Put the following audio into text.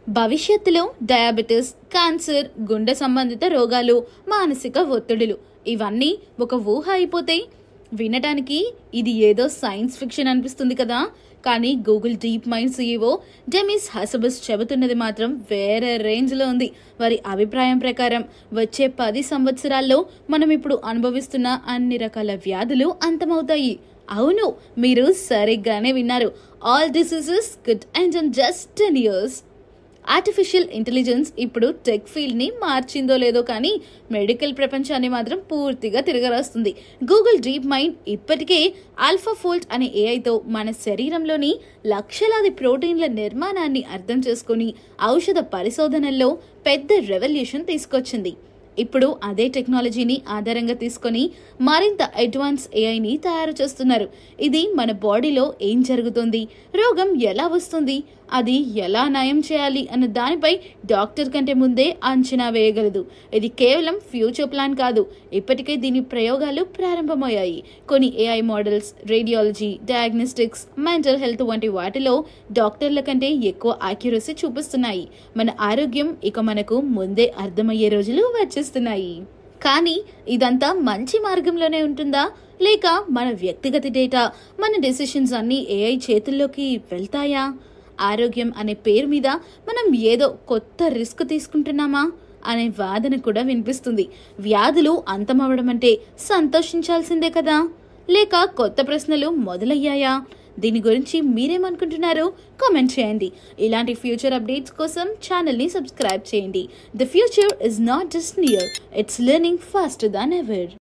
భవిష్యత్తులో diabetes, cancer, గుండె సంబంధిత రోగాలు, మానసిక ఒత్తిడులు ఇవన్నీ ఒక ఊహ అయిపోతే వినడానికి ఇది ఏదో సైన్స్ ఫిక్షన్ అనిపిస్తుంది కదా. కానీ Google DeepMind CEO Demis Hassabis చెబుతున్నది మాత్రం వేరే రేంజ్లో ఉంది. వారి అభిప్రాయం ప్రకారం వచ్చే 10 సంవత్సరాల్లో మనం ఇప్పుడు అనుభవిస్తున్న అన్ని రకాల వ్యాధులు అంతమవుతాయి. అవును, మీరు సరిగ్గానే విన్నారు. All diseases could end in just 10 years. Artificial intelligence ఇప్పుడు టెక్ ఫీల్డ్ ని మార్చిందో లేదో కానీ మెడికల్ ప్రపంచాన్ని మాత్రం పూర్తిగా తిరగరాస్తుంది. గూగుల్ డీప్ మైండ్ ఇప్పటికే ఆల్ఫాఫోల్డ్ అనే ఏఐతో మన శరీరంలోని లక్షలాది ప్రోటీన్ల నిర్మాణాన్ని అర్థం చేసుకుని ఔషధ పరిశోధనల్లో పెద్ద రెవల్యూషన్ తీసుకొచ్చింది. ఇప్పుడు అదే టెక్నాలజీని ఆధారంగా తీసుకొని మరింత అడ్వాన్స్ ఏఐని తయారు చేస్తున్నారు. ఇది మన బాడీలో ఏం జరుగుతుంది, రోగం ఎలా వస్తుంది, అది ఎలా నయం చేయాలి అన్న దానిపై డాక్టర్ కంటే ముందే అంచనా వేయగలదు. ఇది కేవలం ఫ్యూచర్ ప్లాన్ కాదు, ఇప్పటికే దీని ప్రయోగాలు ప్రారంభమయ్యాయి. కొన్ని AI models radiology, diagnostics, mental health వంటి వాటిలో డాక్టర్ల కంటే ఎక్కువ యాక్యురసీ చూపిస్తున్నాయి. మన ఆరోగ్యం ఇక మనకు ముందే అర్థమయ్యే రోజులు వచ్చేస్తున్నాయి. కానీ ఇదంతా మంచి మార్గంలోనే ఉంటుందా, లేక మన వ్యక్తిగత డేటా, మన డెసిషన్స్ అన్నీ ఏఐ చేతుల్లోకి వెళ్తాయా? ఆరోగ్యం అనే పేరు మీద మనం ఏదో కొత్త రిస్క్ తీసుకుంటున్నామా అనే వాదన కూడా వినిపిస్తుంది. వ్యాధులు అంతమవడం అంటే సంతోషించాల్సిందే కదా, లేక కొత్త ప్రశ్నలు మొదలయ్యాయా? దీని గురించి మీరేమనుకుంటున్నారో కామెంట్ చేయండి. ఇలాంటి ఫ్యూచర్ అప్డేట్స్ కోసం ఛానల్ని సబ్స్క్రైబ్ చేయండి. The future is not just near, it's learning faster than ever.